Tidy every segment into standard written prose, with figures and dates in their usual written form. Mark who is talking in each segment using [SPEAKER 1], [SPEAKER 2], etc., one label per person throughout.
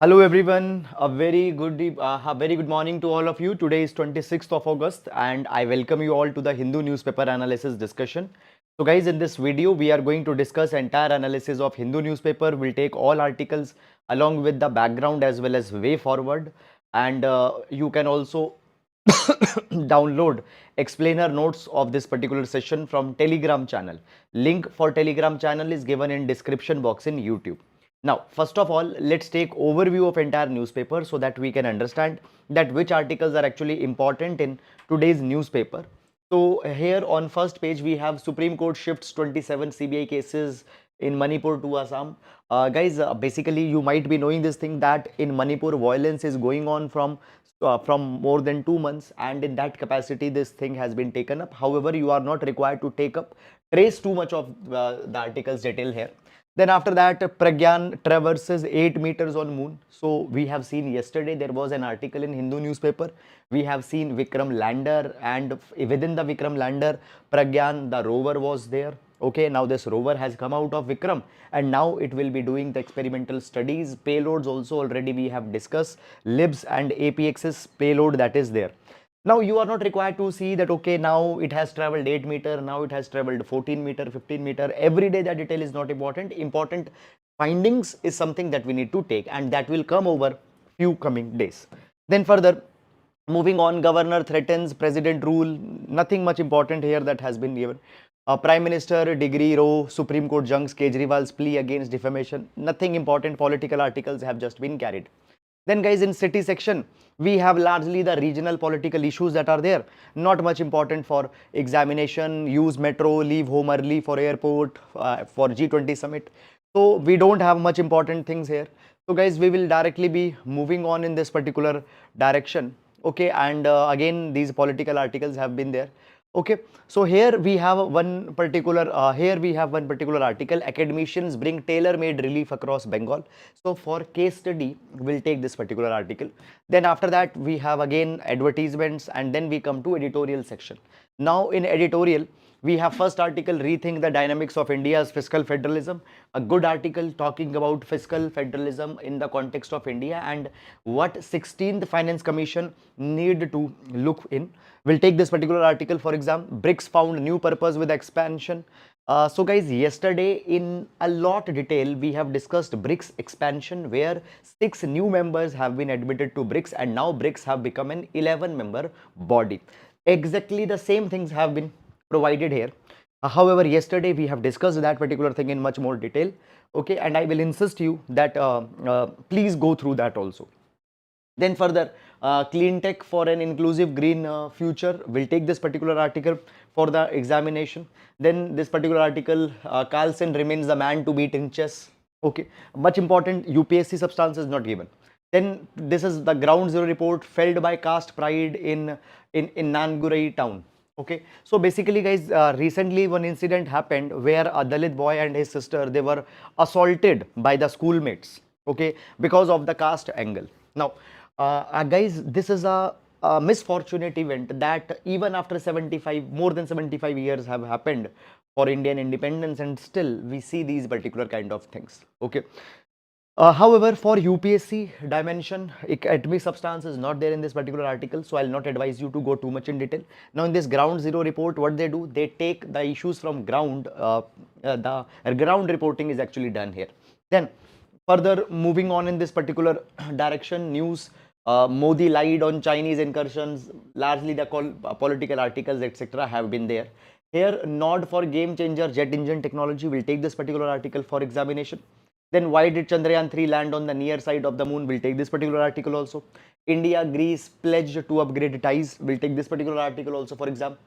[SPEAKER 1] Hello everyone, a very good morning to all of you. Today is 26th of August and I welcome you all to the Hindu newspaper analysis discussion. So guys, in this video we are going to discuss entire analysis of Hindu newspaper. We'll take all articles along with the background as well as way forward, and you can also download explainer notes of this particular session from Telegram channel. Link for Telegram channel is given in description box in YouTube. Now, first of all, let's take overview of entire newspaper so that we can understand that which articles are actually important in today's newspaper. So here on first page we have Supreme Court shifts 27 CBI cases in Manipur to Assam. Guys, basically you might be knowing this thing that in Manipur violence is going on from more than 2 months, and in that capacity this thing has been taken up. However, you are not required to trace too much of the article's detail here. Then after that, Pragyan traverses 8 meters on moon. So we have seen yesterday there was an article in Hindu newspaper. We have seen Vikram lander, and within the Vikram lander, Pragyan, the rover, was there. Okay, now this rover has come out of Vikram and now it will be doing the experimental studies. Payloads also already we have discussed. Libs and APX's payload that is there. Now you are not required to see that, okay, now it has traveled 8 meter, now it has traveled 14 meter, 15 meter. Every day that detail is not important. Important findings is something that we need to take, and that will come over few coming days. Then further, moving on, governor threatens president rule. Nothing much important here that has been given. Prime Minister degree row, Supreme Court junks Kejriwal's plea against defamation. Nothing important. Political articles have just been carried. Then guys, in city section, we have largely the regional political issues that are there. Not much important for examination, use metro, leave home early for airport, for G20 summit. So we don't have much important things here. So guys, we will directly be moving on in this particular direction. Okay, and again, these political articles have been there. Okay, so here we have one particular article. Academicians bring tailor-made relief across Bengal. So for case study, we'll take this particular article. Then after that, we have again advertisements, and then we come to editorial section. Now in editorial, we have first article, rethink the dynamics of India's fiscal federalism. A good article talking about fiscal federalism in the context of India and what 16th Finance Commission need to look in. We'll take this particular article for example. BRICS found new purpose with expansion. So guys, yesterday in a lot detail we have discussed BRICS expansion, where 6 new members have been admitted to BRICS, and now BRICS have become an 11-member body. Exactly the same things have been provided here. However, yesterday we have discussed that particular thing in much more detail. Okay, and I will insist you that please go through that also. Then further, clean tech for an inclusive green future. We'll take this particular article for the examination. Then this particular article, Carlsen remains the man to beat in chess. Okay, much important. UPSC substance is not given. Then this is the ground zero report, felled by caste pride in Nangurai town. Okay, so basically guys, recently one incident happened where a Dalit boy and his sister, they were assaulted by the schoolmates, okay, because of the caste angle. Now guys, this is a misfortunate event that even after 75, more than 75 years have happened for Indian independence, and still we see these particular kind of things. Okay, however, for UPSC dimension, academic substance is not there in this particular article, so I'll not advise you to go too much in detail. Now, in this ground zero report, what they do, they take the issues from ground. The ground reporting is actually done here. Then, further moving on in this particular direction, news. Modi lied on Chinese incursions. Largely, the political articles, etc., have been there. Here, nod for game changer jet engine technology. We'll take this particular article for examination. Then why did Chandrayaan 3 land on the near side of the moon? We'll take this particular article also. India, Greece pledged to upgrade ties. We'll take this particular article also for exam.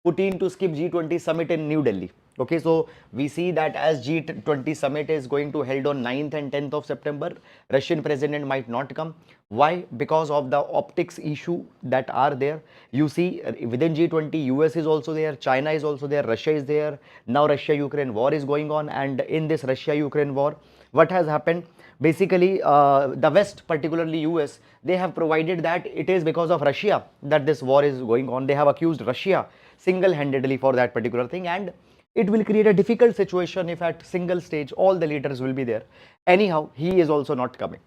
[SPEAKER 1] Putin to skip G20 summit in New Delhi. Okay, so we see that as G20 summit is going to held on 9th and 10th of September, Russian president might not come. Why? Because of the optics issue that are there. You see within G20, US is also there, China is also there, Russia is there. Now Russia-Ukraine war is going on, and in this Russia-Ukraine war, what has happened? Basically, the West, particularly US, they have provided that it is because of Russia that this war is going on. They have accused Russia single-handedly for that particular thing, and it will create a difficult situation if at single stage all the leaders will be there. Anyhow, he is also not coming.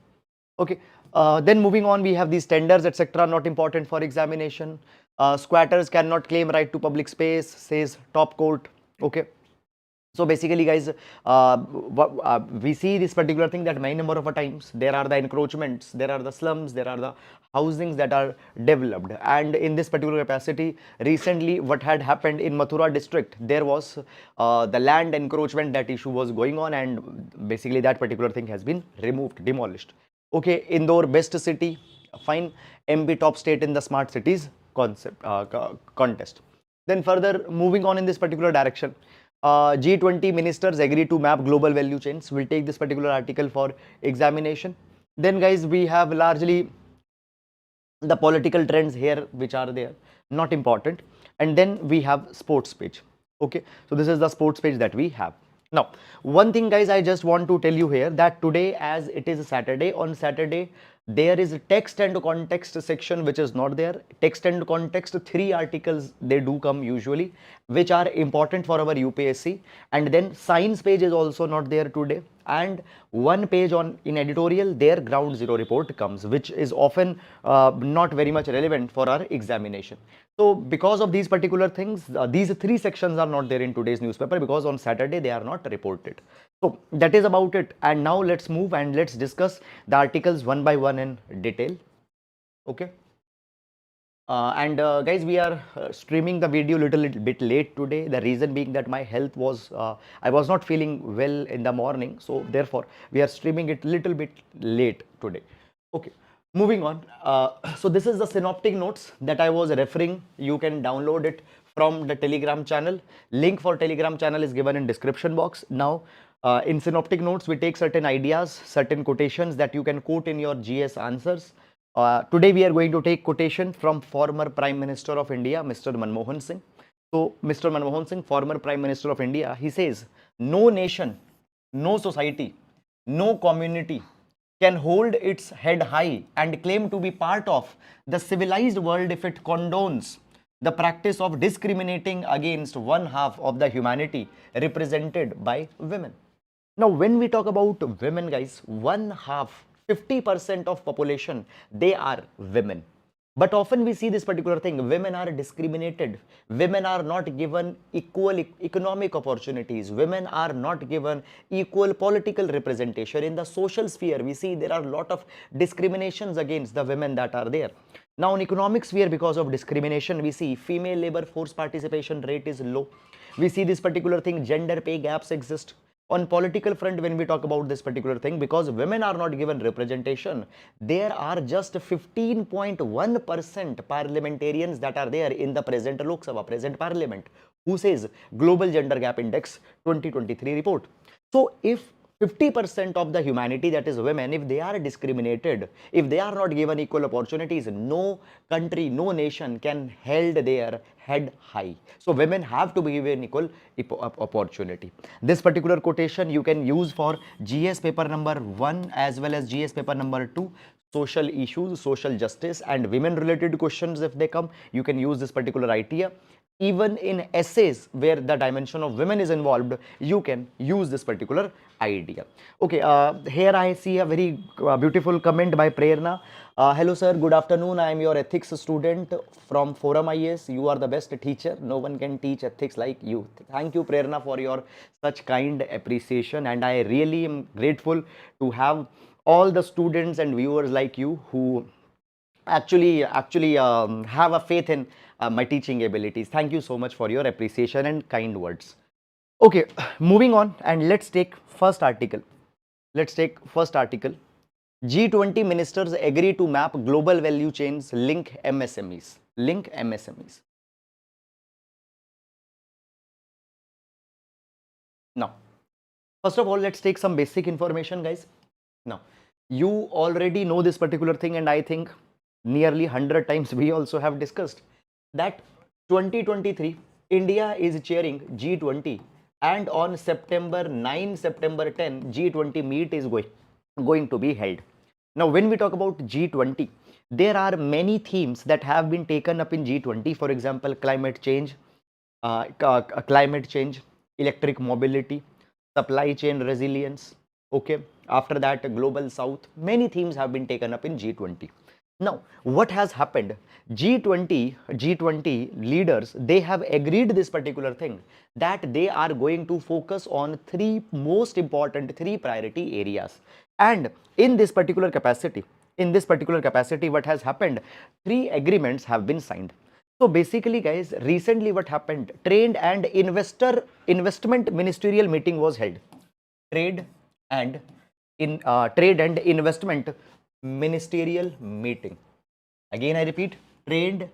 [SPEAKER 1] Okay. Then moving on, we have these tenders, etc. Not important for examination. Squatters cannot claim right to public space, says top court. Okay. So basically, guys, we see this particular thing that many number of times there are the encroachments, there are the slums, there are the housings that are developed. And in this particular capacity, recently what had happened in Mathura district, there was the land encroachment, that issue was going on, and basically that particular thing has been removed, demolished. Okay, Indore best city, fine. MP top state in the smart cities concept contest. Then further moving on in this particular direction, G20 ministers agree to map global value chains. We'll take this particular article for examination. Then guys, we have largely the political trends here which are there, not important. And then we have sports page. Okay, so this is the sports page that we have. Now, one thing guys, I just want to tell you here that today, as it is Saturday, on Saturday there is a text and context section which is not there. Text and context, 3 articles they do come usually, which are important for our UPSC. And then science page is also not there today, and one page on in editorial, their ground zero report comes, which is often not very much relevant for our examination. So because of these particular things, these 3 sections are not there in today's newspaper, because on Saturday they are not reported. So that is about it. And now let's move and let's discuss the articles one by one in detail. Okay. Guys, we are streaming the video little bit late today. The reason being that my health was, I was not feeling well in the morning. So therefore, we are streaming it little bit late today. Okay, moving on. So this is the synoptic notes that I was referring. You can download it from the Telegram channel. Link for Telegram channel is given in description box. Now, in synoptic notes, we take certain ideas, certain quotations that you can quote in your GS answers. Today we are going to take quotation from former Prime Minister of India, Mr. Manmohan Singh. So, Mr. Manmohan Singh, former Prime Minister of India, he says, no nation, no society, no community can hold its head high and claim to be part of the civilized world if it condones the practice of discriminating against one half of the humanity represented by women. Now, when we talk about women, guys, one half, 50% of population, they are women. But often we see this particular thing, women are discriminated, women are not given equal economic opportunities, women are not given equal political representation. In the social sphere, we see there are a lot of discriminations against the women that are there. Now, in economic sphere, because of discrimination, we see female labor force participation rate is low. We see this particular thing, gender pay gaps exist. On political front, when we talk about this particular thing, because women are not given representation, there are just 15.1% parliamentarians that are there in the present Lok Sabha, present parliament. Who says Global Gender Gap Index 2023 report. So if 50% of the humanity, that is women, if they are discriminated, if they are not given equal opportunities, no country, no nation can held their head high. So women have to be given equal opportunity. This particular quotation you can use for GS paper number 1 as well as GS paper number 2. Social issues, social justice and women related questions, if they come, you can use this particular idea. Even in essays where the dimension of women is involved, you can use this particular idea. Okay, here I see a very beautiful comment by Prerna. Hello sir, good afternoon. I am your ethics student from Forum IAS. You are the best teacher. No one can teach ethics like you. Thank you, Prerna, for your such kind appreciation. And I really am grateful to have all the students and viewers like you who actually have a faith in my teaching abilities. Thank you so much for your appreciation and kind words. Okay, moving on, and let's take first article. Let's take first article. G20 ministers agree to map global value chains, link MSMEs. Link MSMEs. Now, first of all, let's take some basic information, guys. Now, you already know this particular thing, and I think nearly 100 times we also have discussed that 2023 India is chairing G20, and on September 9, September 10, G20 meet is going to be held. Now, when we talk about G20, there are many themes that have been taken up in G20. For example, climate change, electric mobility, supply chain resilience, okay, after that Global South, many themes have been taken up in G20. Now, what has happened? G20 leaders, they have agreed this particular thing, that they are going to focus on three most important, three priority areas. And in this particular capacity, what has happened? Three agreements have been signed. So basically, guys, recently what happened? Trade and investment ministerial meeting was held. Trade and investment ministerial meeting. Again, I repeat, trade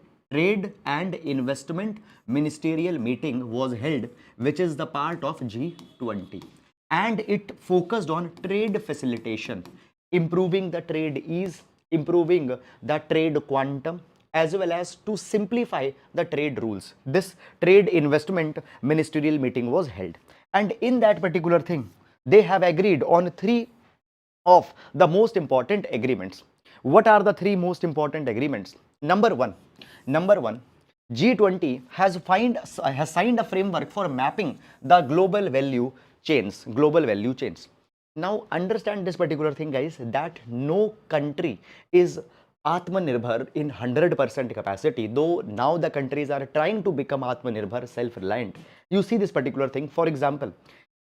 [SPEAKER 1] and investment ministerial meeting was held, which is the part of G20, and it focused on trade facilitation, improving the trade ease, improving the trade quantum, as well as to simplify the trade rules. This trade investment ministerial meeting was held, and in that particular thing, they have agreed on three of the most important agreements. What are the three most important agreements? Number one, G20 has signed a framework for mapping the global value chains. Now understand this particular thing, guys, that no country is Atmanirbhar in 100% capacity, though now the countries are trying to become Atmanirbhar, self-reliant. You see this particular thing. For example,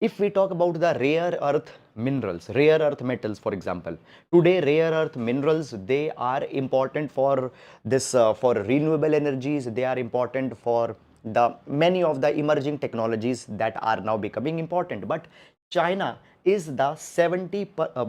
[SPEAKER 1] if we talk about the rare earth minerals, rare earth metals, for example, today rare earth minerals, they are important for this for renewable energies. They are important for the many of the emerging technologies that are now becoming important. But China is the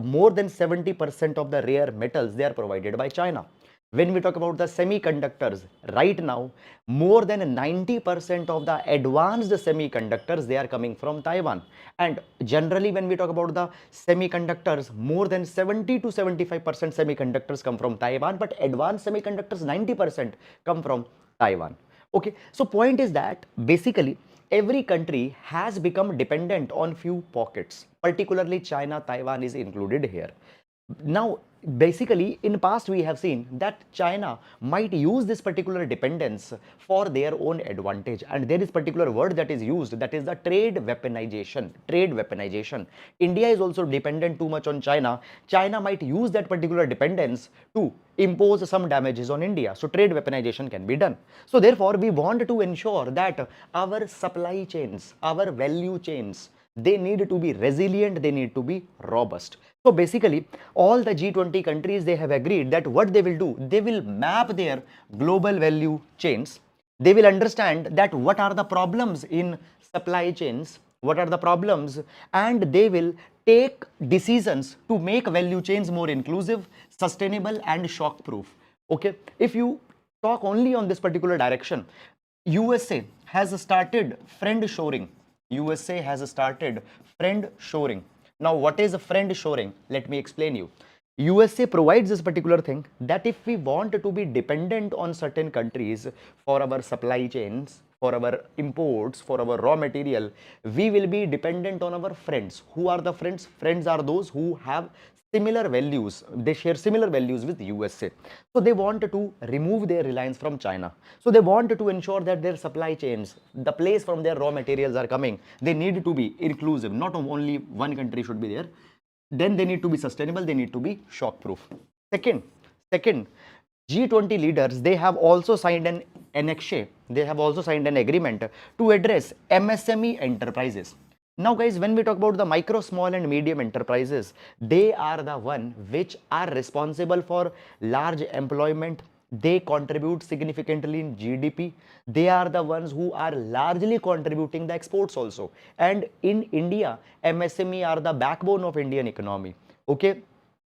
[SPEAKER 1] more than 70% of the rare metals, they are provided by China. When we talk about the semiconductors, right now, more than 90% of the advanced semiconductors, they are coming from Taiwan. And generally, when we talk about the semiconductors, more than 70 to 75% semiconductors come from Taiwan, but advanced semiconductors, 90% come from Taiwan. Okay, so point is that basically every country has become dependent on few pockets, particularly China, Taiwan is included here. Now, basically, in past we have seen that China might use this particular dependence for their own advantage, and there is particular word that is used, that is the trade weaponization. India is also dependent too much on China. China might use that particular dependence to impose some damages on India. So trade weaponization can be done. So therefore, we want to ensure that our supply chains, our value chains, they need to be resilient, they need to be robust. So basically, all the G20 countries, they have agreed that what they will do, they will map their global value chains. They will understand that what are the problems in supply chains, what are the problems, and they will take decisions to make value chains more inclusive, sustainable, and shock proof. Okay, if you talk only on this particular direction, USA has started friend shoring. USA has started friend shoring. Now, what is a friend shoring? Let me explain you. USA provides this particular thing, that if we want to be dependent on certain countries for our supply chains, for our imports, for our raw material, we will be dependent on our friends. Who are the friends? Friends are those who have similar values. They share similar values with USA. So they want to remove their reliance from China. So they want to ensure that their supply chains, the place from their raw materials are coming, they need to be inclusive. Not only one country should be there. Then they need to be sustainable, they need to be shock proof. Second, G20 leaders, they have also signed an annex, they have also signed an agreement to address MSME enterprises. Now guys, when we talk about the micro, small and medium enterprises, they are the one which are responsible for large employment. They contribute significantly in GDP. They are the ones who are largely contributing the exports also. And in India, MSME are the backbone of Indian economy. Okay.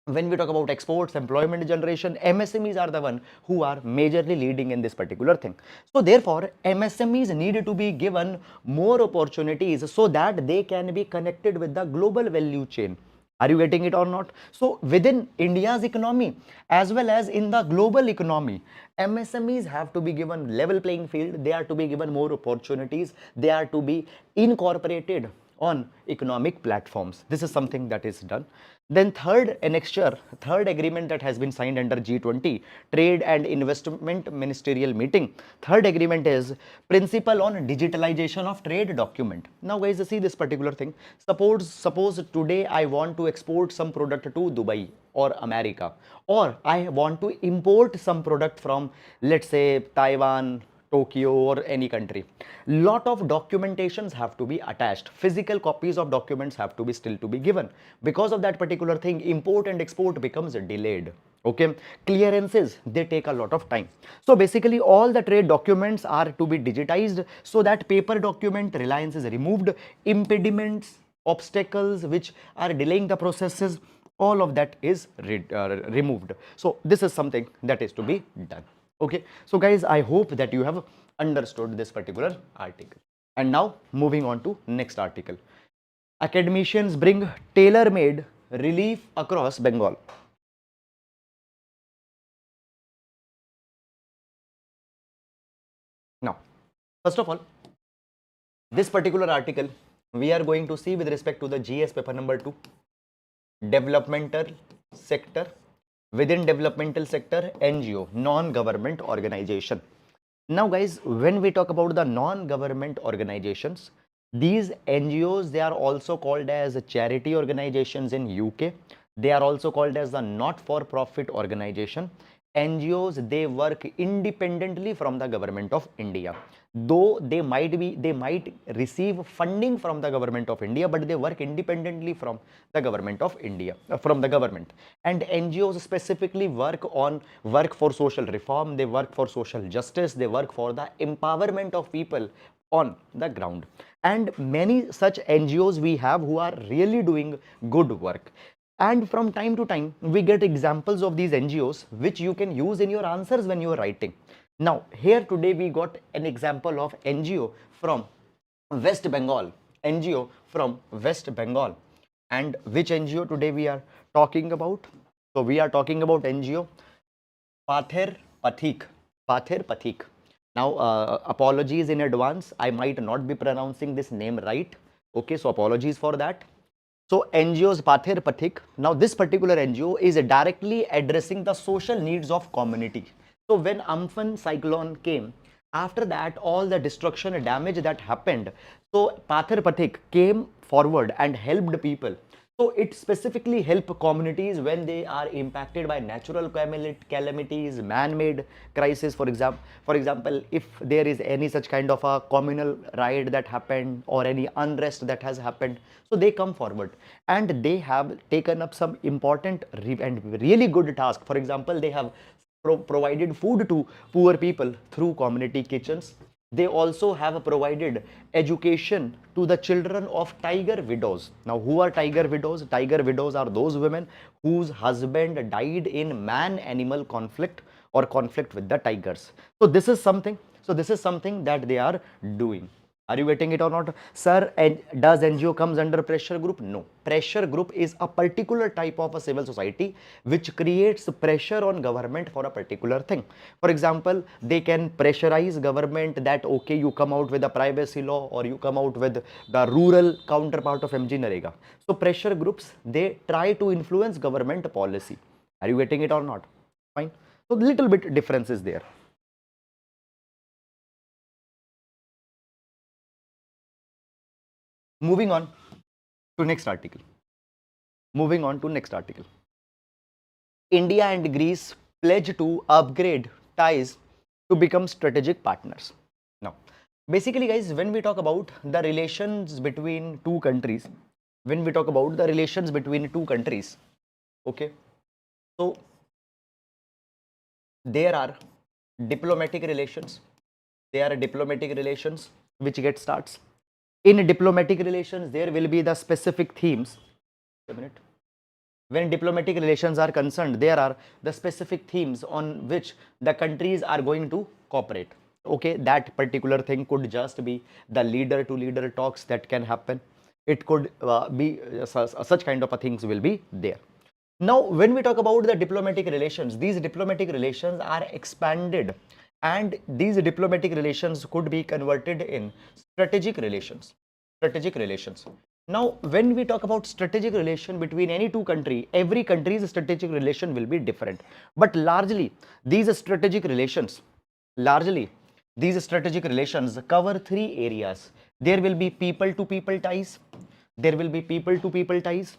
[SPEAKER 1] When we talk about exports, employment generation, MSMEs are the one who are majorly leading in this particular thing. So therefore, MSMEs need to be given more opportunities so that they can be connected with the global value chain. Are you getting it or not? So within India's economy as well as in the global economy, MSMEs have to be given level playing field. They are to be given more opportunities. They are to be incorporated on economic platforms. This is something that is done. Then third annexure, third agreement that has been signed under G20 Trade and Investment Ministerial Meeting. Third agreement is principle on digitalization of trade document. Now guys, see this particular thing. Suppose today I want to export some product to Dubai or America, or I want to import some product from, let's say, Taiwan, Tokyo, or any country. Lot of documentations have to be attached. Physical copies of documents have to be still to be given. Because of that particular thing, import and export becomes delayed. Okay, clearances, they take a lot of time. So basically all the trade documents are to be digitized so that paper document reliance is removed, impediments, obstacles which are delaying the processes, all of that is removed. So this is something that is to be done. Okay, so guys, I hope that you have understood this particular article. And now moving on to next article. Academicians bring tailor-made relief across Bengal. Now, first of all, this particular article we are going to see with respect to the GS paper number 2, developmental sector. Within developmental sector, NGO, non-government organization. Now guys, when we talk about the non-government organizations, these NGOs, they are also called as charity organizations in UK. They are also called as the not-for-profit organization. NGOs, they work independently from the government of India. Though they might receive funding from the government of India, but they work independently from the government of India, from the government. And NGOs specifically work for social reform, they work for social justice, they work for the empowerment of people on the ground. And many such NGOs we have who are really doing good work. And from time to time, we get examples of these NGOs which you can use in your answers when you are writing. Now, here today we got an example of NGO from West Bengal. NGO from West Bengal. And which NGO today we are talking about? So, we are talking about NGO Pather Pathik. Pather Pathik. Now, apologies in advance. I might not be pronouncing this name right. Okay, so apologies for that. So NGOs Pather Pathik. Now this particular NGO is directly addressing the social needs of community. So when Amphan cyclone came, after that all the destruction and damage that happened, so Pather Pathik came forward and helped people. So it specifically helps communities when they are impacted by natural calamities, man-made crisis. For example, if there is any such kind of a communal riot that happened or any unrest that has happened, so they come forward and they have taken up some important and really good task. For example, they have provided food to poor people through community kitchens. They also have provided education to the children of tiger widows. Now, who are tiger widows? Tiger widows are those women whose husband died in man-animal conflict or conflict with the tigers. So this is something that they are doing. Are you getting it or not? Sir, and does NGO comes under pressure group? No. Pressure group is a particular type of a civil society which creates pressure on government for a particular thing. For example, they can pressurize government that, okay, you come out with a privacy law or you come out with the rural counterpart of MG Narega. So pressure groups, they try to influence government policy. Are you getting it or not? Fine. So little bit difference is there. Moving on to next article. Moving on to next article. India and Greece pledge to upgrade ties to become strategic partners. Now, basically, guys, when we talk about the relations between two countries, okay, so there are diplomatic relations. There are diplomatic relations which get starts. In diplomatic relations, there will be the specific themes. A minute. When diplomatic relations are concerned, there are the specific themes on which the countries are going to cooperate. Okay, that particular thing could just be the leader to leader talks that can happen. It could be such kind of a things will be there. Now, when we talk about the diplomatic relations, these diplomatic relations are expanded and these diplomatic relations could be converted in strategic relations. Strategic relations. Now, when we talk about strategic relation between any two country, every country's strategic relation will be different. But largely, these strategic relations, largely, these strategic relations cover three areas. There will be people to people ties. There will be people to people ties.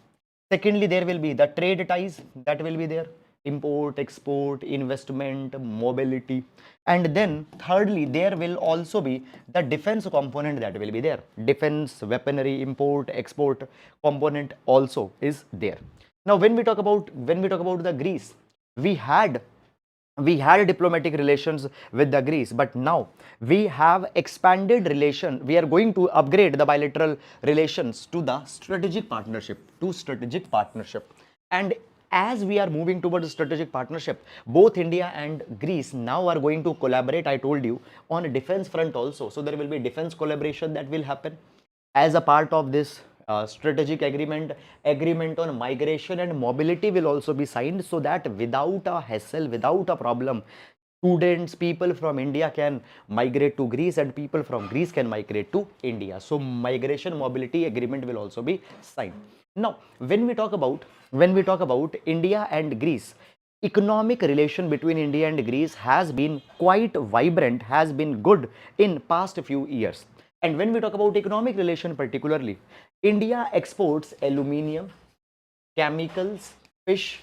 [SPEAKER 1] Secondly, there will be the trade ties that will be there, import, export, investment, mobility. And then thirdly, there will also be the defense component that will be there. Defense, weaponry, import, export component also is there. Now, when we talk about the Greece, we had we had diplomatic relations with the Greece, but now we have expanded relation. We are going to upgrade the bilateral relations to the strategic partnership. And as we are moving towards strategic partnership, both India and Greece now are going to collaborate, I told you, on a defense front also. So there will be defense collaboration that will happen as a part of this strategic agreement on migration and mobility will also be signed, so that without a hassle, without a problem, students, people from India can migrate to Greece and people from Greece can migrate to India. So migration mobility agreement will also be signed. Now, when we talk about India and Greece, economic relation between India and Greece has been quite vibrant, has been good in past few years. And when we talk about economic relation particularly, India exports aluminium, chemicals, fish,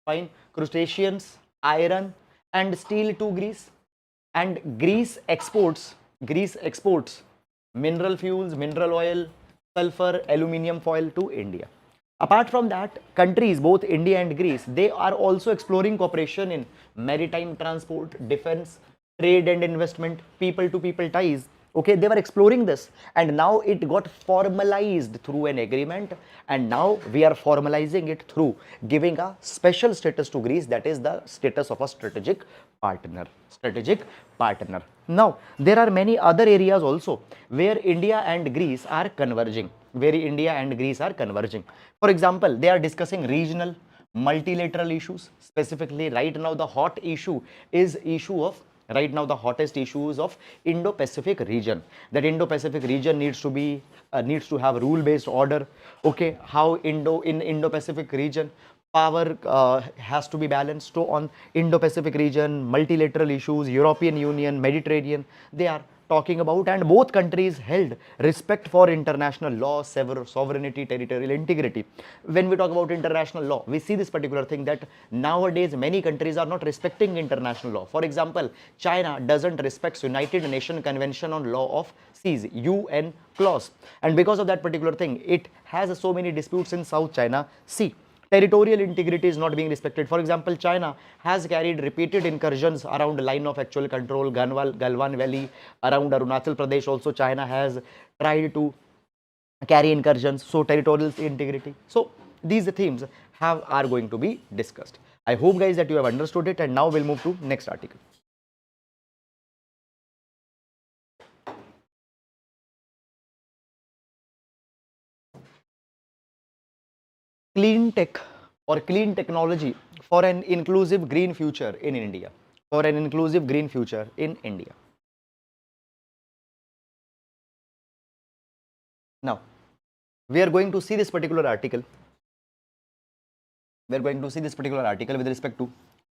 [SPEAKER 1] fine, crustaceans, iron, and steel to Greece. And Greece exports mineral fuels, mineral oil, sulfur, aluminium foil to India. Apart from that, countries, both India and Greece, they are also exploring cooperation in maritime transport, defense, trade and investment, people to people ties. Okay, they were exploring this and now it got formalized through an agreement, and now we are formalizing it through giving a special status to Greece, that is the status of a strategic partner. Now, there are many other areas also where India and Greece are converging, For example, they are discussing regional, multilateral issues. Specifically, right now the hottest issues of Indo-Pacific region. That Indo-Pacific region needs to have rule-based order. Okay, how in Indo-Pacific region power has to be balanced. So on Indo-Pacific region, multilateral issues, European Union, Mediterranean, they are talking about, and both countries held respect for international law, sovereignty, territorial integrity. When we talk about international law, we see this particular thing that nowadays many countries are not respecting international law. For example, China doesn't respect United Nations Convention on Law of Seas, UN clause, and because of that particular thing, it has so many disputes in South China Sea. Territorial integrity is not being respected. For example, China has carried repeated incursions around the line of actual control, Galwan Valley, around Arunachal Pradesh. Also, China has tried to carry incursions. So, territorial integrity. So, these themes are going to be discussed. I hope, guys, that you have understood it, and now we'll move to next article. Clean tech or clean technology for an inclusive green future in India. Now, we are going to see this particular article. We are going to see this particular article with respect to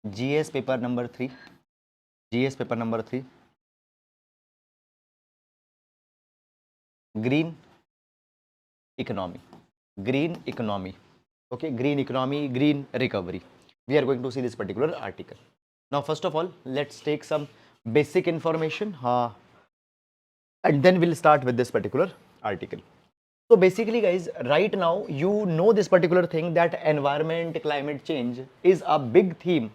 [SPEAKER 1] GS paper number 3. Green economy. Okay, green economy, green recovery. We are going to see this particular article. Now, first of all, let's take some basic information and then we'll start with this particular article. So basically, guys, right now you know this particular thing that environment, climate change is a big theme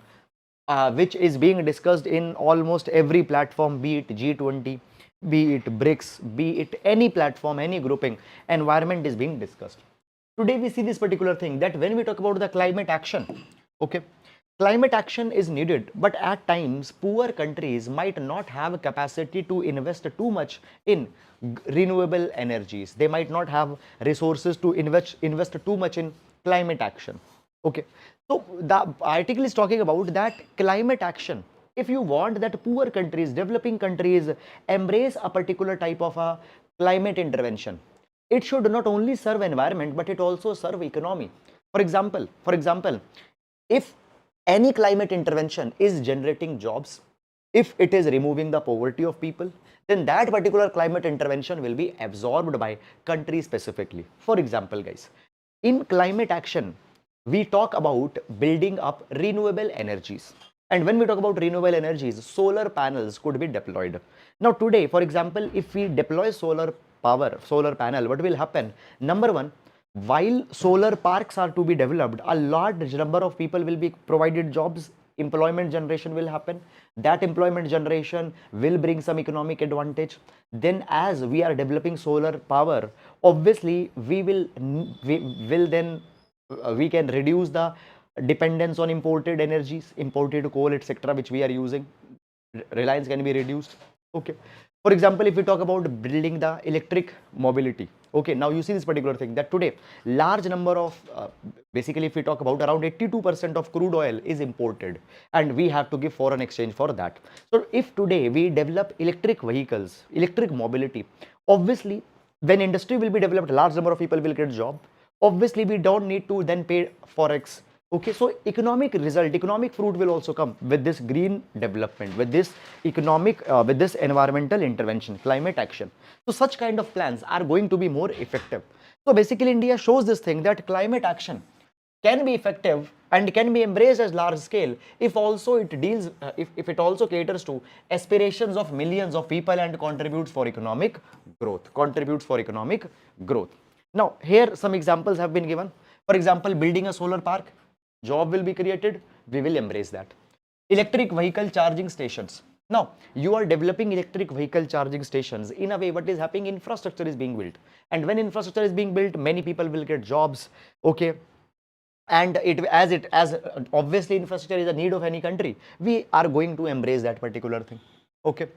[SPEAKER 1] which is being discussed in almost every platform, be it G20, be it BRICS, be it any platform, any grouping, environment is being discussed. Today we see this particular thing that when we talk about the climate action, okay, climate action is needed, but at times poor countries might not have capacity to invest too much in renewable energies. They might not have resources to invest too much in climate action. Okay, so the article is talking about that climate action. If you want that poor countries, developing countries embrace a particular type of a climate intervention, it should not only serve environment, but it also serve economy. For example, if any climate intervention is generating jobs, if it is removing the poverty of people, then that particular climate intervention will be absorbed by country specifically. For example, guys, in climate action, we talk about building up renewable energies. And when we talk about renewable energies, solar panels could be deployed. Now, today, for example, if we deploy solar panel, what will happen? Number one, while solar parks are to be developed, a large number of people will be provided jobs, employment generation will happen. That employment generation will bring some economic advantage. Then as we are developing solar power, obviously we can reduce the dependence on imported energies, imported coal, etc., which we are using. Reliance can be reduced. Okay. For example, if we talk about building the electric mobility, okay, now you see this particular thing that today large number of basically, if we talk about around 82% of crude oil is imported, and we have to give foreign exchange for that. So if today we develop electric vehicles, electric mobility, obviously when industry will be developed, large number of people will get job. Obviously we don't need to then pay forex. Okay, so economic result, economic fruit will also come with this green development, with this economic, with this environmental intervention, climate action. So such kind of plans are going to be more effective. So basically India shows this thing that climate action can be effective and can be embraced as large scale if also it deals, if it also caters to aspirations of millions of people and contributes for economic growth. Now here some examples have been given. For example, building a solar park, job will be created, we will embrace that. Electric vehicle charging stations. Now, you are developing electric vehicle charging stations. In a way, what is happening? Infrastructure is being built. And when infrastructure is being built, many people will get jobs. Okay. And as obviously infrastructure is a need of any country, we are going to embrace that particular thing. Okay.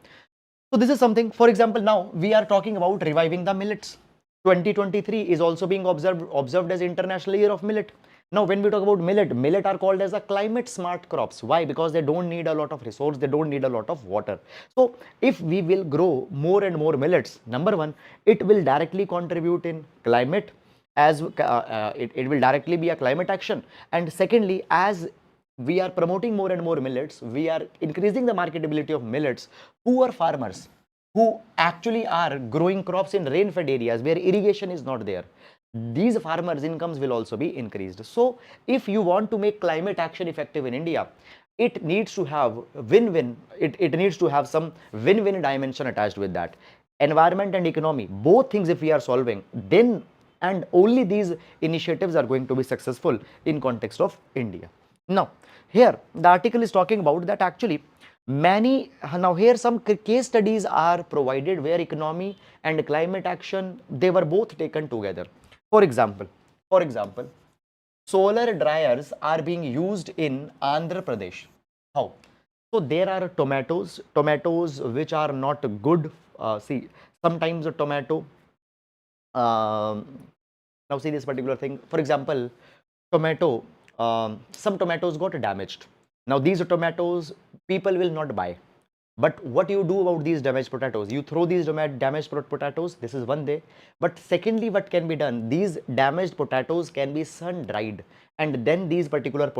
[SPEAKER 1] So this is something. For example, now we are talking about reviving the millets. 2023 is also being observed as International Year of Millet. Now, when we talk about millet are called as a climate smart crops. Why? Because they don't need a lot of resource, they don't need a lot of water. So, if we will grow more and more millets, number one, it will directly contribute in climate, as it will directly be a climate action. And secondly, as we are promoting more and more millets, we are increasing the marketability of millets. Poor farmers who actually are growing crops in rain-fed areas where irrigation is not there, these farmers' incomes will also be increased. So, if you want to make climate action effective in India, it needs to have win-win, it needs to have some win-win dimension attached with that. Environment and economy, both things if we are solving, then and only these initiatives are going to be successful in context of India. Now, here the article is talking about that actually now here some case studies are provided where economy and climate action, they were both taken together. For example, solar dryers are being used in Andhra Pradesh. How? So there are tomatoes which are not good. See, sometimes a tomato, now see this particular thing. For example, tomato, some tomatoes got damaged. Now these tomatoes people will not buy. But what you do about these damaged potatoes? You throw these damaged potatoes. This is one way. But secondly, what can be done? These damaged potatoes can be sun dried, and then these particular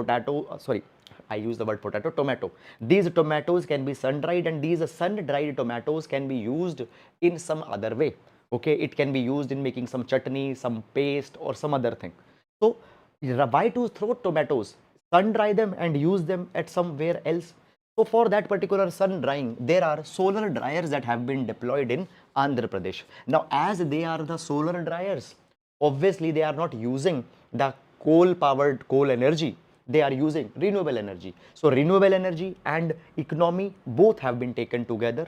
[SPEAKER 1] I use the word tomato. These tomatoes can be sun dried, and these sun dried tomatoes can be used in some other way. Okay, it can be used in making some chutney, some paste, or some other thing. So why to throw tomatoes? Sun dry them and use them at somewhere else. So for that particular sun drying, there are solar dryers that have been deployed in Andhra Pradesh. Now, as they are the solar dryers, obviously they are not using the coal-powered coal energy. They are using renewable energy. So renewable energy and economy both have been taken together.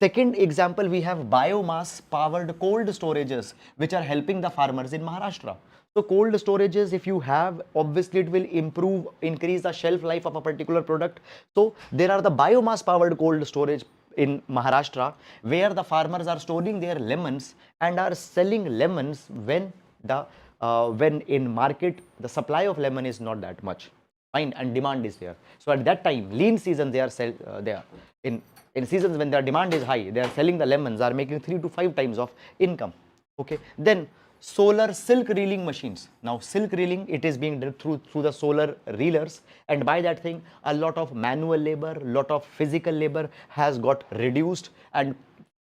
[SPEAKER 1] Second example, we have biomass-powered cold storages, which are helping the farmers in Maharashtra. So cold storages, if you have, obviously it will increase the shelf life of a particular product. So there are the biomass powered cold storage in Maharashtra where the farmers are storing their lemons and are selling lemons when in market the supply of lemon is not that much, fine, and demand is there. So at that time, lean season, they are in seasons when their demand is high, they are selling the lemons, are making 3 to 5 times of income. Okay, then solar silk reeling machines. Now silk reeling, it is being done through the solar reelers, and by that thing a lot of manual labor, lot of physical labor has got reduced, and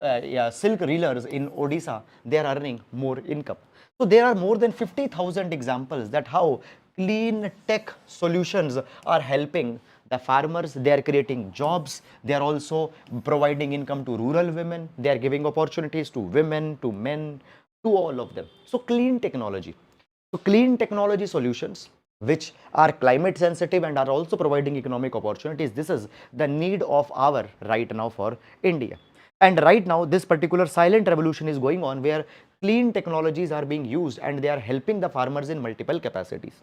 [SPEAKER 1] yeah, silk reelers in Odisha, they are earning more income. So there are more than 50,000 examples that how clean tech solutions are helping the farmers. They are creating jobs, they are also providing income to rural women, they are giving opportunities to women, to men, to all of them. So clean technology. So clean technology solutions which are climate sensitive and are also providing economic opportunities. This is the need of our right now for India. And right now this particular silent revolution is going on where clean technologies are being used and they are helping the farmers in multiple capacities.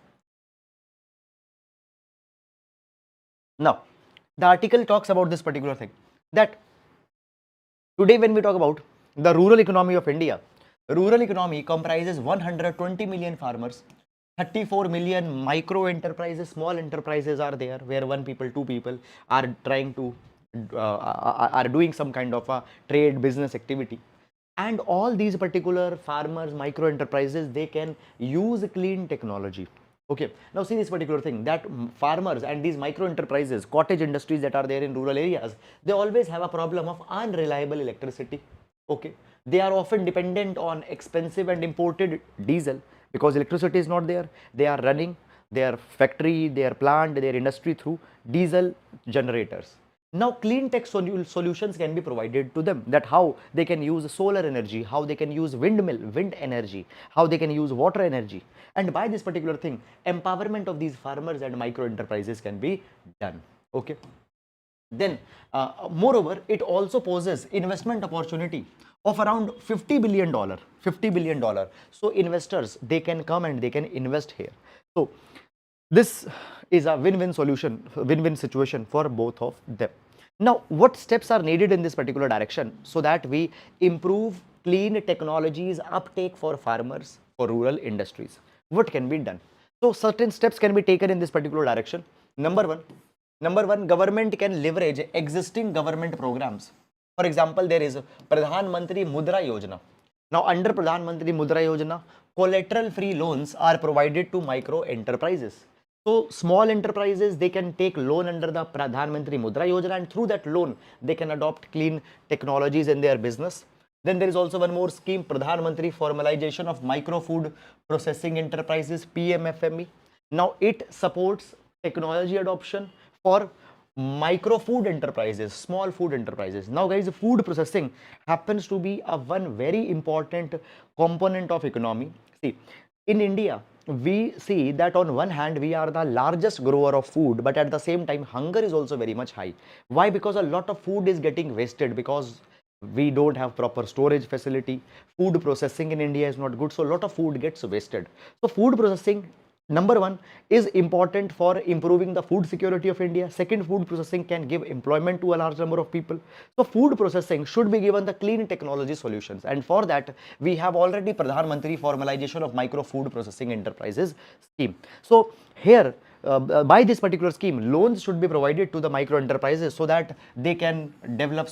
[SPEAKER 1] Now, the article talks about this particular thing, that today when we talk about the rural economy of India, rural economy comprises 120 million farmers, 34 million micro enterprises, small enterprises are there where one people, two people are trying to are doing some kind of a trade business activity. And all these particular farmers, micro enterprises, they can use clean technology. Okay, now see this particular thing, that farmers and these micro enterprises, cottage industries that are there in rural areas, they always have a problem of unreliable electricity. Okay, they are often dependent on expensive and imported diesel because electricity is not there. They are running their factory, their plant, their industry through diesel generators. Now clean tech solutions can be provided to them, that how they can use solar energy, how they can use wind energy, how they can use water energy, and by this particular thing empowerment of these farmers and micro enterprises can be done. Okay, then moreover it also poses investment opportunity of around $50 billion, $50 billion. So investors, they can come and they can invest here. So this is a win-win solution, win-win situation for both of them. Now, what steps are needed in this particular direction so that we improve clean technologies uptake for farmers, for rural industries? What can be done? So, certain steps can be taken in this particular direction. Number one, government can leverage existing government programs. For example, there is Pradhan Mantri Mudra Yojana. Now, under Pradhan Mantri Mudra Yojana, collateral-free loans are provided to micro enterprises. So small enterprises, they can take loan under the Pradhan Mantri Mudra Yojana, and through that loan they can adopt clean technologies in their business. Then there is also one more scheme, Pradhan Mantri Formalization of Micro Food Processing Enterprises, PMFME. Now it supports technology adoption for micro food enterprises, small food enterprises. Now guys, food processing happens to be a one very important component of economy. See, in India, we see that on one hand we are the largest grower of food, but at the same time hunger is also very much high. Why? Because a lot of food is getting wasted because we don't have proper storage facility. Food processing in India is not good, so a lot of food gets wasted. So food processing, number one, is important for improving the food security of India. Second, food processing can give employment to a large number of people. So food processing should be given the clean technology solutions, and for that we have already Pradhan Mantri Formalization of Micro Food Processing Enterprises scheme. So here by this particular scheme, loans should be provided to the micro enterprises so that they can develop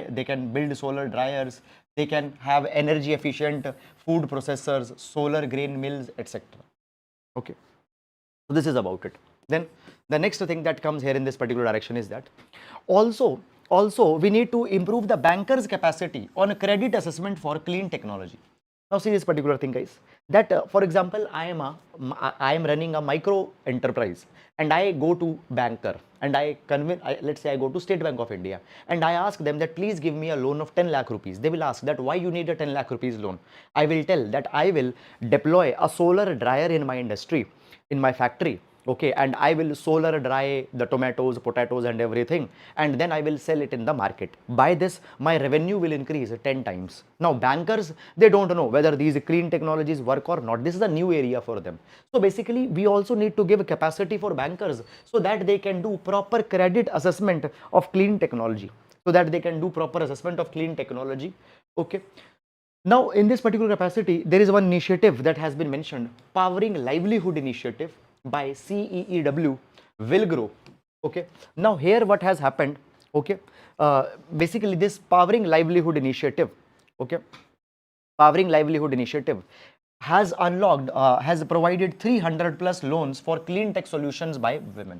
[SPEAKER 1] they can build solar dryers, they can have energy efficient food processors, solar grain mills, etc. Okay, so this is about it. Then the next thing that comes here in this particular direction is that also we need to improve the bankers capacity on credit assessment for clean technology. Now see this particular thing guys, that for example I am running a micro enterprise and I go to banker and I convince, let's say I go to State Bank of India and I ask them that please give me a loan of 10 lakh rupees. They will ask that why you need a 10 lakh rupees loan. I will tell that I will deploy a solar dryer in my industry, in my factory. Okay, and I will solar dry the tomatoes, potatoes and everything, and then I will sell it in the market. By this my revenue will increase 10 times. Now bankers, they don't know whether these clean technologies work or not. This is a new area for them. So basically we also need to give capacity for bankers so that they can do proper credit assessment of clean technology, so that they can do proper assessment of clean technology. Okay, now in this particular capacity there is one initiative that has been mentioned, Powering Livelihood Initiative by CEEW will grow. Okay, now here what has happened, okay, basically this Powering Livelihood Initiative, okay, Powering Livelihood Initiative has has provided 300 plus loans for clean tech solutions by women.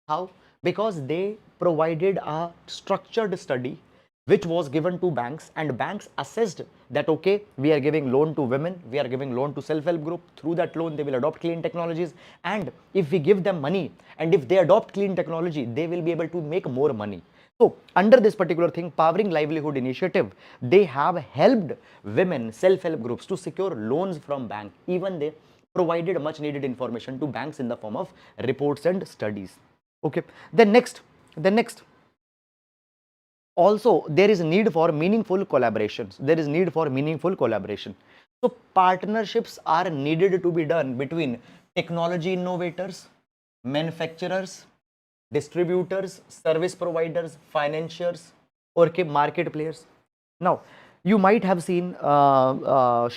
[SPEAKER 1] How? Because they provided a structured study which was given to banks, and banks assessed that okay, we are giving loan to women, we are giving loan to self-help group. Through that loan they will adopt clean technologies, and if we give them money and if they adopt clean technology, they will be able to make more money. So under this particular thing, Powering Livelihood Initiative, they have helped women self-help groups to secure loans from bank. Even they provided much needed information to banks in the form of reports and studies. Okay. Then next, also there is a need for meaningful collaborations. There is need for meaningful collaboration. So partnerships are needed to be done between technology innovators, manufacturers, distributors, service providers, financiers, or market players. Now, you might have seen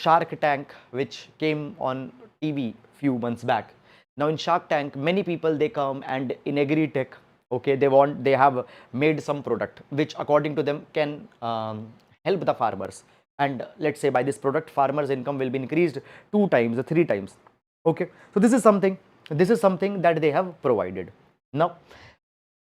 [SPEAKER 1] Shark Tank, which came on TV few months back. Now, in Shark Tank, many people they come, and in agri-tech, okay, they have made some product which, according to them, can help the farmers. And let's say by this product, farmers' income will be increased 2 times or 3 times. Okay, so this is something that they have provided. Now,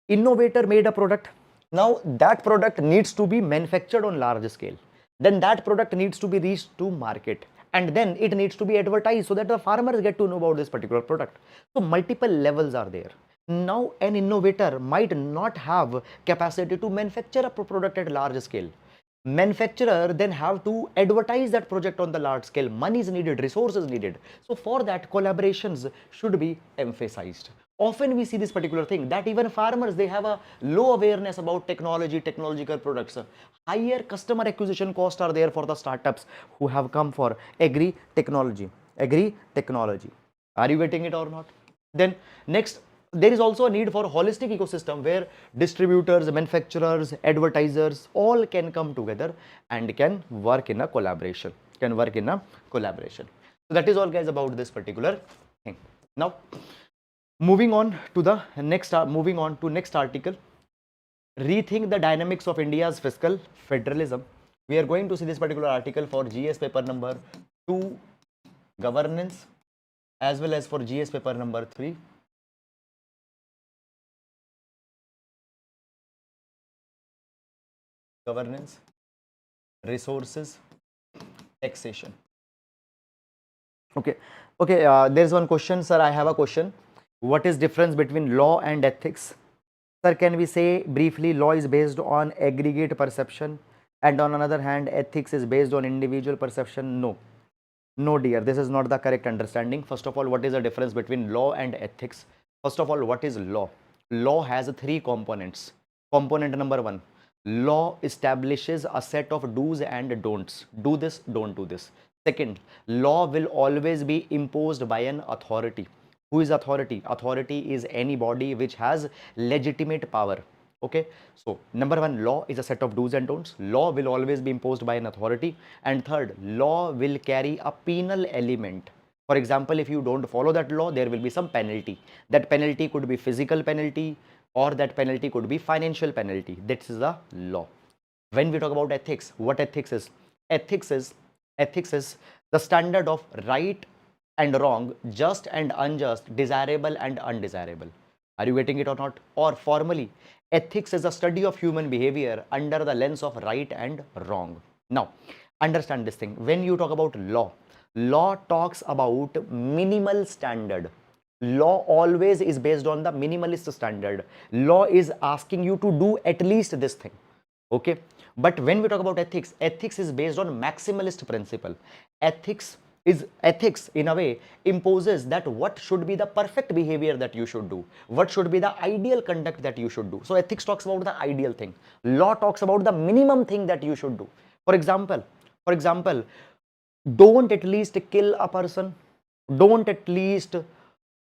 [SPEAKER 1] innovator made a product. Now that product needs to be manufactured on large scale. Then that product needs to be reached to market, and then it needs to be advertised so that the farmers get to know about this particular product. So multiple levels are there. Now an innovator might not have capacity to manufacture a product at large scale. Manufacturer then have to advertise that project on the large scale. Money is needed, resources needed. So for that, collaborations should be emphasized. Often we see this particular thing, that even farmers, they have a low awareness about technology, technological products. Higher customer acquisition costs are there for the startups who have come for agri technology. Are you getting it or not? Then next, there is also a need for a holistic ecosystem where distributors, manufacturers, advertisers all can come together and can work in a collaboration. So that is all, guys, about this particular thing. Now, moving on to next article. Rethink the dynamics of India's fiscal federalism. We are going to see this particular article for GS paper number 2, governance, as well as for GS paper number 3, governance, resources, taxation. Okay. There's one question, sir. I have a question. What is difference between law and ethics? Sir, can we say briefly, law is based on aggregate perception, and on another hand, ethics is based on individual perception? No, dear, this is not the correct understanding. First of all, what is the difference between law and ethics? First of all, what is law? Law has 3 components. Component number 1, law establishes a set of do's and don'ts. Do this, don't do this. Second, law will always be imposed by an authority. Who is authority? Authority is any body which has legitimate power. Okay, so number 1, law is a set of do's and don'ts. Law will always be imposed by an authority. And third, law will carry a penal element. For example, if you don't follow that law, there will be some penalty. That penalty could be physical penalty, or that penalty could be financial penalty. This is the law. When we talk about ethics, what ethics is? Ethics is the standard of right and wrong, just and unjust, desirable and undesirable. Are you getting it or not? Or formally, ethics is a study of human behavior under the lens of right and wrong. Now, understand this thing. When you talk about law, law talks about minimal standard. Law always is based on the minimalist standard. Law is asking you to do at least this thing. Okay, but when we talk about ethics, ethics is based on maximalist principle. Ethics in a way imposes that what should be the perfect behavior that you should do, what should be the ideal conduct that you should do. So ethics talks about the ideal thing. Law talks about the minimum thing that you should do. For example, don't at least kill a person, don't at least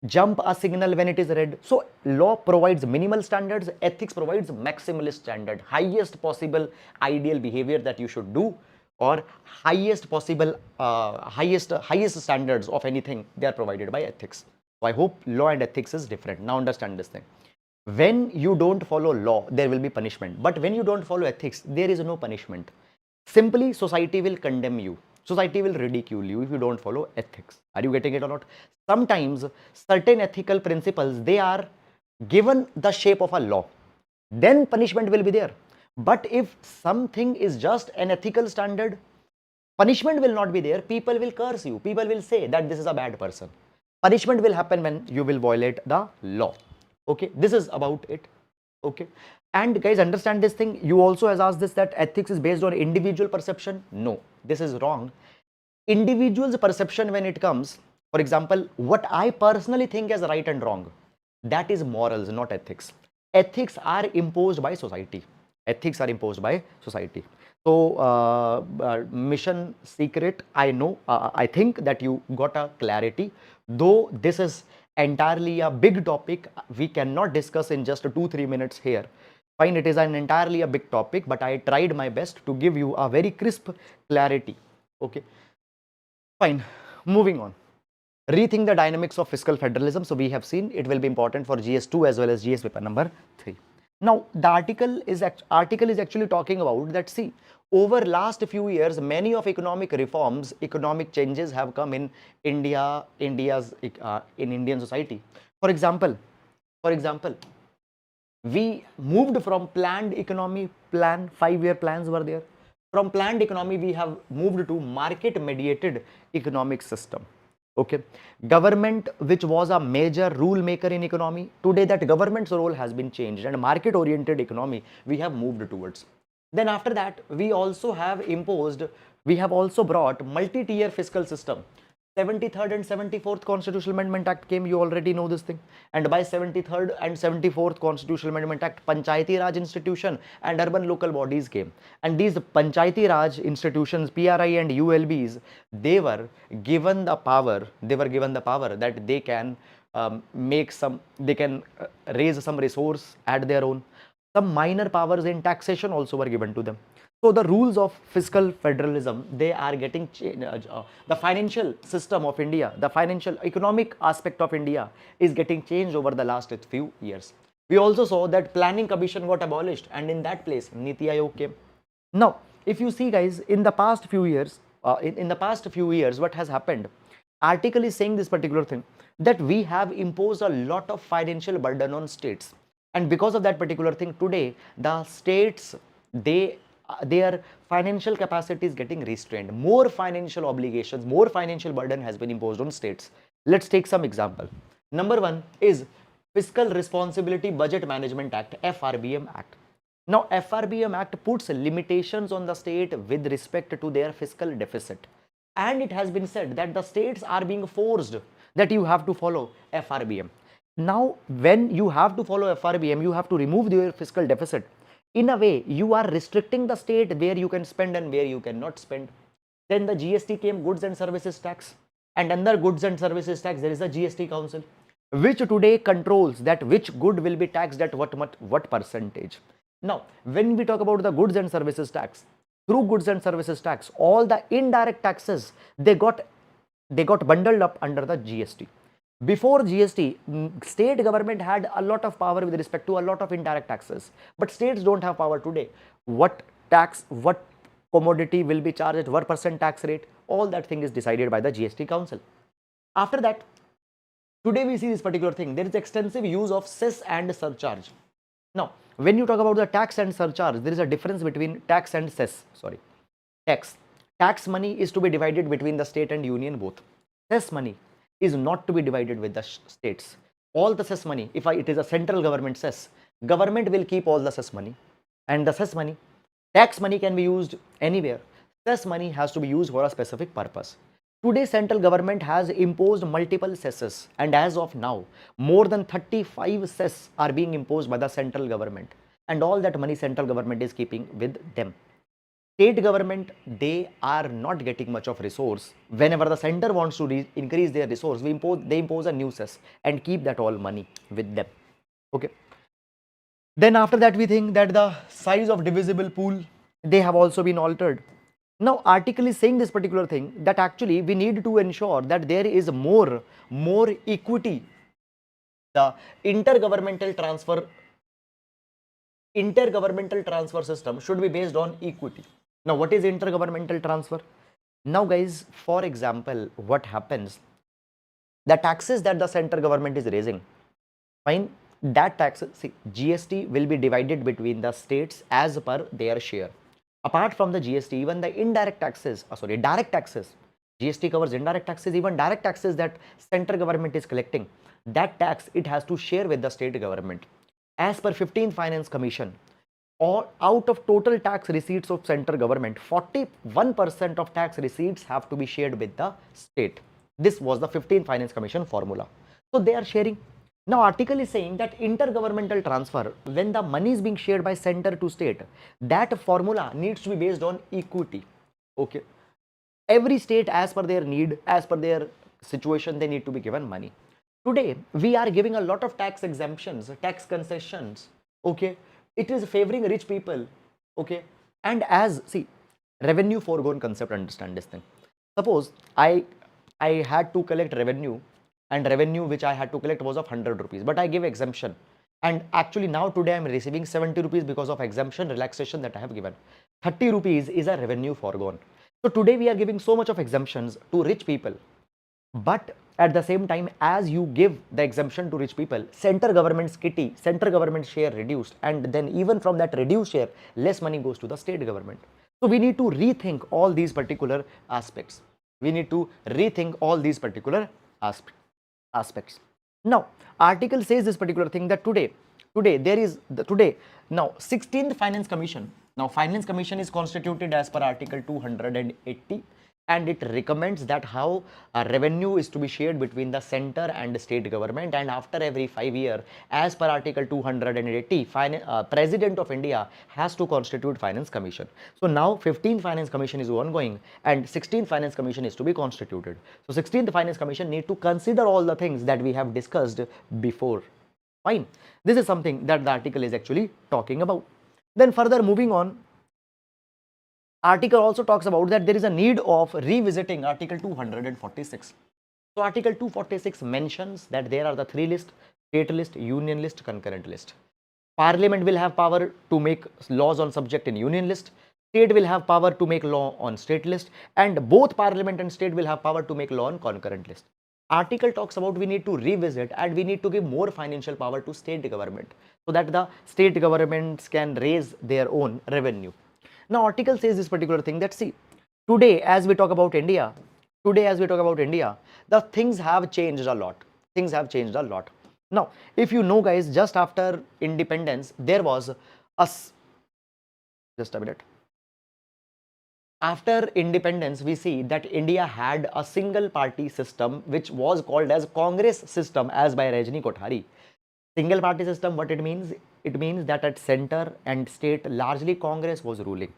[SPEAKER 1] jump a signal when it is red. So law provides minimal standards, ethics provides maximalist standard, highest possible ideal behavior that you should do, or highest possible highest standards of anything, they are provided by ethics. So I hope law and ethics is different. Now understand this thing. When you don't follow law, there will be punishment, but when you don't follow ethics, there is no punishment. Simply society will condemn you. Society will ridicule you if you don't follow ethics. Are you getting it or not? Sometimes certain ethical principles, they are given the shape of a law, then punishment will be there. But if something is just an ethical standard, punishment will not be there. People will curse you. People will say that this is a bad person. Punishment will happen when you will violate the law. Okay, this is about it. Okay, and guys, understand this thing. You also has asked this, that ethics is based on individual perception. No, this is wrong. Individual's perception, when it comes, for example, what I personally think as right and wrong, that is morals, not ethics. Ethics are imposed by society. Ethics are imposed by society. So mission secret, I know, I think that you got a clarity, though this is entirely a big topic. We cannot discuss in just 2-3 minutes here. Fine, it is an entirely a big topic, but I tried my best to give you a very crisp clarity. Okay, fine, moving on. Rethink the dynamics of fiscal federalism. So we have seen it will be important for GS2 as well as GS paper number 3. Now the article is actually talking about that, see, over last few years, many of economic reforms, economic changes have come in Indian society. For example, we moved from planned economy, 5-year plans were there. From planned economy, we have moved to market mediated economic system. Okay, government, which was a major rule maker in economy, today that government's role has been changed, and market oriented economy we have moved towards. Then after that, we have also brought multi-tier fiscal system. 73rd and 74th Constitutional Amendment Act came, you already know this thing. And by 73rd and 74th Constitutional Amendment Act, Panchayati Raj institution and urban local bodies came. And these Panchayati Raj institutions, PRI and ULBs, they were given the power that they can raise some resource at their own. Some minor powers in taxation also were given to them. So the rules of fiscal federalism, they are getting changed. The financial system of India, the financial economic aspect of India is getting changed over the last few years. We also saw that planning commission got abolished, and in that place Niti Aayog came. Now, if you see guys, in the past few years, what has happened? Article is saying this particular thing, that we have imposed a lot of financial burden on states, and because of that particular thing, today the states, their financial capacity is getting restrained. More financial obligations, more financial burden has been imposed on states. Let's take some example. Number one is Fiscal Responsibility Budget Management Act, FRBM Act. Now FRBM Act puts limitations on the state with respect to their fiscal deficit, and it has been said that the states are being forced that you have to follow FRBM. Now when you have to follow FRBM, you have to remove their fiscal deficit. In a way, you are restricting the state where you can spend and where you cannot spend. Then the GST came, goods and services tax, and under goods and services tax there is a GST council, which today controls that which good will be taxed at what percentage. Now when we talk about the goods and services tax, through goods and services tax, all the indirect taxes, they got bundled up under the GST. Before GST, state government had a lot of power with respect to a lot of indirect taxes, but states don't have power today. What tax, what commodity will be charged at what percent tax rate, all that thing is decided by the GST council. After that, today we see this particular thing, there is extensive use of cess and surcharge. Now when you talk about the tax and surcharge, there is a difference between tax and cess. Tax money is to be divided between the state and union both. Cess money is not to be divided with the states. All the cess money, if it is a central government cess, government will keep all the cess money, and the cess money, tax money can be used anywhere. Cess money has to be used for a specific purpose. Today central government has imposed multiple cesses, and as of now more than 35 cess are being imposed by the central government, and all that money central government is keeping with them. State government, they are not getting much of resource. Whenever the center wants to increase their resource, they impose a new cess and keep that all money with them. Okay. Then after that, we think that the size of divisible pool, they have also been altered. Now article is saying this particular thing, that actually we need to ensure that there is more equity. The intergovernmental transfer system should be based on equity. Now what is intergovernmental transfer? Now guys, for example, what happens, the taxes that the central government is raising, fine, that tax, see, GST will be divided between the states as per their share. Apart from the GST, even the indirect taxes, direct taxes, GST covers indirect taxes, even direct taxes that central government is collecting, that tax it has to share with the state government. As per 15th Finance Commission, or out of total tax receipts of central government, 41% of tax receipts have to be shared with the state. This was the 15th Finance Commission formula. So they are sharing. Now article is saying that intergovernmental transfer, when the money is being shared by center to state, that formula needs to be based on equity. Okay. Every state as per their need, as per their situation, they need to be given money. Today, we are giving a lot of tax exemptions, tax concessions. Okay. It is favoring rich people. Okay. And as, see, revenue foregone concept, understand this thing. Suppose I had to collect revenue, and revenue which I had to collect was of 100 rupees, but I give exemption. And actually now today I am receiving 70 rupees because of exemption relaxation that I have given. 30 rupees is a revenue foregone. So today we are giving so much of exemptions to rich people. But at the same time, as you give the exemption to rich people, central government's kitty, central government share reduced, and then even from that reduced share, less money goes to the state government. So we need to rethink all these particular aspects. We need to rethink all these particular aspects. Now, article says this particular thing that today now 16th Finance Commission. Now, Finance Commission is constituted as per Article 280, and it recommends that how revenue is to be shared between the center and the state government, and after every 5 years, as per Article 280, President of India has to constitute Finance Commission. So now 15th Finance Commission is ongoing and 16th Finance Commission is to be constituted. So 16th Finance Commission need to consider all the things that we have discussed before. Fine. This is something that the article is actually talking about. Then further moving on, article also talks about that there is a need of revisiting Article 246. So Article 246 mentions that there are the three lists: state list, union list, concurrent list. Parliament will have power to make laws on subject in union list. State will have power to make law on state list, and both parliament and state will have power to make law on concurrent list. Article talks about we need to revisit and we need to give more financial power to state government so that the state governments can raise their own revenue. Now, article says this particular thing that, see, today as we talk about India, the things have changed a lot. Things have changed a lot. Now, if you know, guys, just after independence, there was a, just a minute. After independence, we see that India had a single party system which was called as Congress system, as by Rajni Kothari. Single party system, what it means? It means that at center and state, largely Congress was ruling.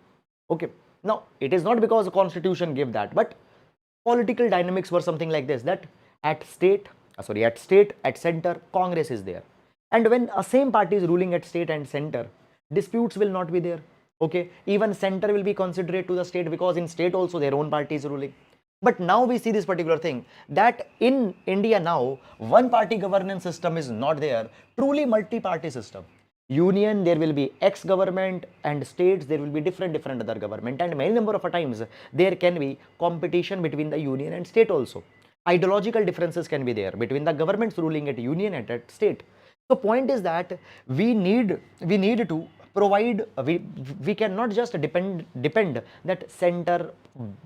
[SPEAKER 1] Okay. Now, it is not because the constitution gave that, but political dynamics were something like this, that at center, Congress is there. And when a same party is ruling at state and center, disputes will not be there. Okay. Even center will be considerate to the state because in state also their own party is ruling. But now we see this particular thing that in India now, one party governance system is not there, truly multi-party system. Union, there will be X government, and states, there will be different other government, and many number of times there can be competition between the union and state also. Ideological differences can be there between the governments ruling at union and at state. So point is that we need to provide, we cannot just depend that center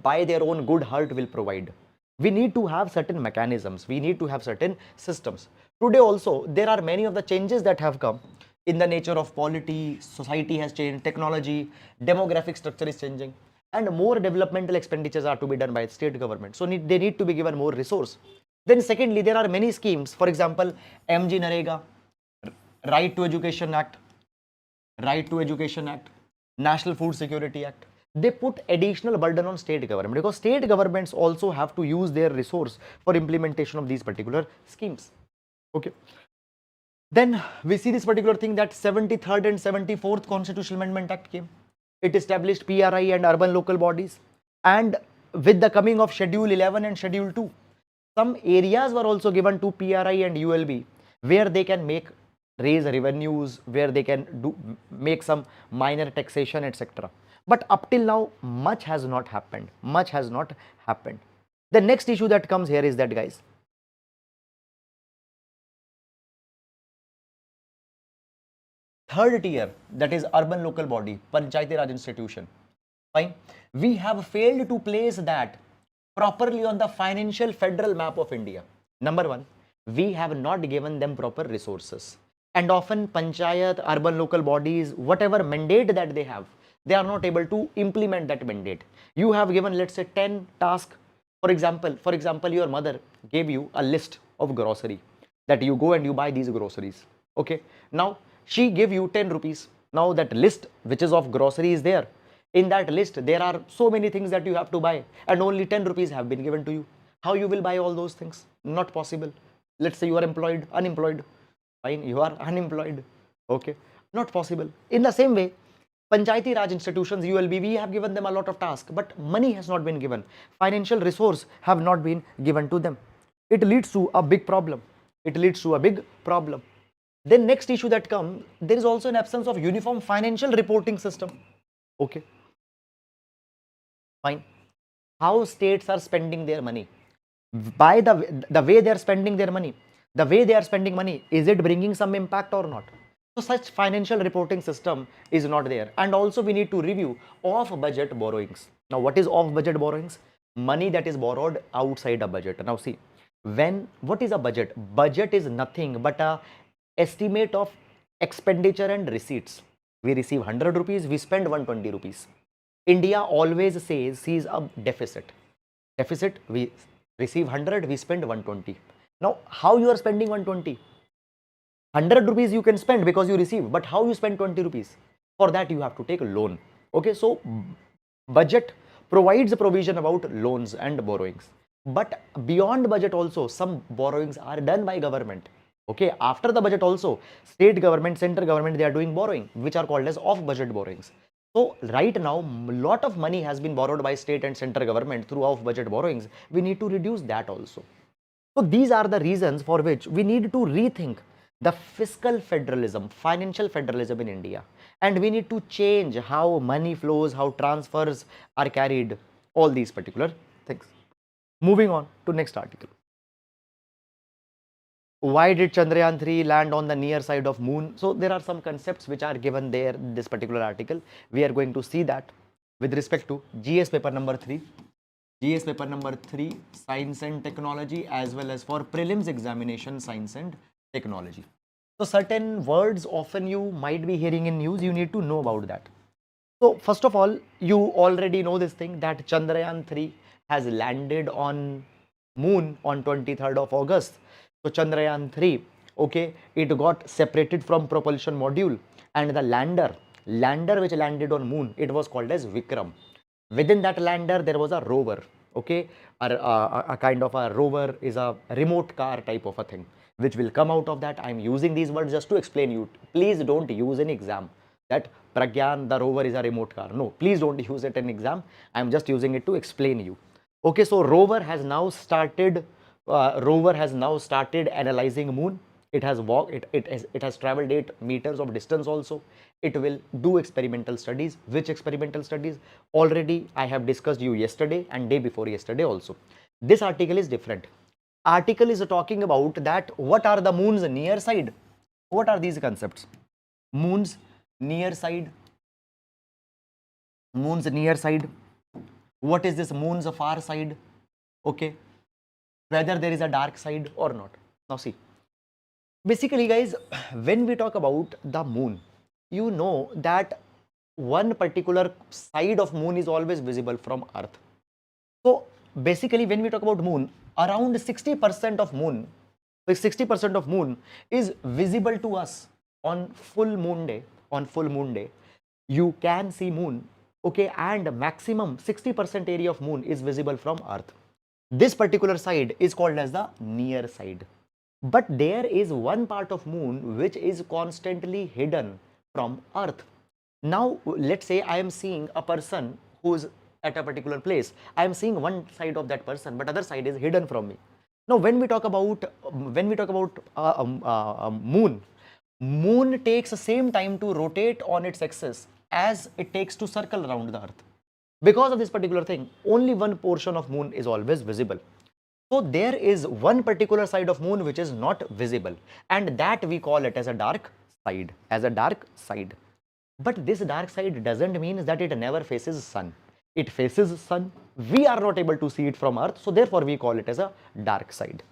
[SPEAKER 1] by their own good heart will provide. We need to have certain mechanisms, we need to have certain systems. Today also there are many of the changes that have come in the nature of polity, society has changed, technology, demographic structure is changing, and more developmental expenditures are to be done by state government. So they need to be given more resource. Then secondly, there are many schemes, for example, MG Narega, Right to Education Act, National Food Security Act. They put additional burden on state government because state governments also have to use their resource for implementation of these particular schemes. Okay. Then we see this particular thing that 73rd and 74th Constitutional Amendment Act came. It established PRI and urban local bodies, and with the coming of Schedule 11 and Schedule 2, some areas were also given to PRI and ULB where they can raise revenues, where they can make some minor taxation, etc. But up till now, much has not happened. Much has not happened. The next issue that comes here is that, guys, third tier, that is urban local body, Panchayati Raj institution. Fine. We have failed to place that properly on the financial federal map of India. Number one, we have not given them proper resources. And often Panchayat, urban local bodies, whatever mandate that they are not able to implement that mandate. You have given, let's say, 10 tasks. For example, your mother gave you a list of grocery that you go and you buy these groceries. Okay. Now she gave you 10 rupees. Now that list which is of grocery is there. In that list, there are so many things that you have to buy and only 10 rupees have been given to you. How you will buy all those things? Not possible. Let's say you are unemployed. Fine, you are unemployed. Okay, not possible. In the same way, Panchayati Raj institutions, ULB, we have given them a lot of tasks, but money has not been given. Financial resource have not been given to them. It leads to a big problem. Then next issue that comes, there is also an absence of uniform financial reporting system. Okay. Fine. How states are spending their money? By the way they are spending their money, is it bringing some impact or not? So such financial reporting system is not there. And also we need to review off budget borrowings. Now what is off budget borrowings? Money that is borrowed outside a budget. Now see, what is a budget? Budget is nothing but a estimate of expenditure and receipts. We receive 100 rupees, we spend 120 rupees. India always sees a deficit. We receive 100, we spend 120. Now, how you are spending 120? 100 rupees you can spend because you receive, but how you spend 20 rupees? For that, you have to take a loan. Okay, so budget provides a provision about loans and borrowings. But beyond budget also, some borrowings are done by government. Okay, after the budget also, state government, central government, they are doing borrowing, which are called as off-budget borrowings. So right now, a lot of money has been borrowed by state and central government through off-budget borrowings. We need to reduce that also. So these are the reasons for which we need to rethink the fiscal federalism, financial federalism in India. And we need to change how money flows, how transfers are carried, all these particular things. Moving on to next article. Why did Chandrayaan 3 land on the near side of moon? So there are some concepts which are given there in this particular article. We are going to see that with respect to GS paper number 3. GS paper number 3, Science and Technology, as well as for prelims examination, Science and Technology. So certain words often you might be hearing in news, you need to know about that. So first of all, you already know this thing that Chandrayaan 3 has landed on moon on 23rd of August. So Chandrayaan 3, okay, it got separated from propulsion module, and the lander which landed on moon, it was called as Vikram. Within that lander, there was a rover, okay, a kind of a rover is a remote car type of a thing, which will come out of that. I'm using these words just to explain you. Please don't use in exam that Pragyan, the rover is a remote car. No, please don't use it in exam. I'm just using it to explain you. Okay, so rover has now started analyzing moon. It has walked, it has traveled 8 meters of distance also. It will do experimental studies. Which experimental studies? Already I have discussed you yesterday and day before yesterday also. This article is different. Article is talking about that what are the moon's near side? What are these concepts? Moon's near side. Moon's near side. What is this moon's far side? Okay. Whether there is a dark side or not. Now see, basically guys, when we talk about the moon, you know that one particular side of moon is always visible from earth. So basically when we talk about moon, around 60% of moon, 60% of moon is visible to us on full moon day. On full moon day, you can see moon, okay, and maximum 60% area of moon is visible from earth. This particular side is called as the near side. But there is one part of moon which is constantly hidden from earth. Now let's say I am seeing a person who's at a particular place. I am seeing one side of that person, but other side is hidden from me. Now when we talk about moon takes the same time to rotate on its axis as it takes to circle around the earth. Because of this particular thing, only one portion of moon is always visible. So there is one particular side of moon which is not visible, and that we call it as a dark side, But this dark side doesn't mean that it never faces sun. It faces sun. We are not able to see it from earth, so therefore we call it as a dark side.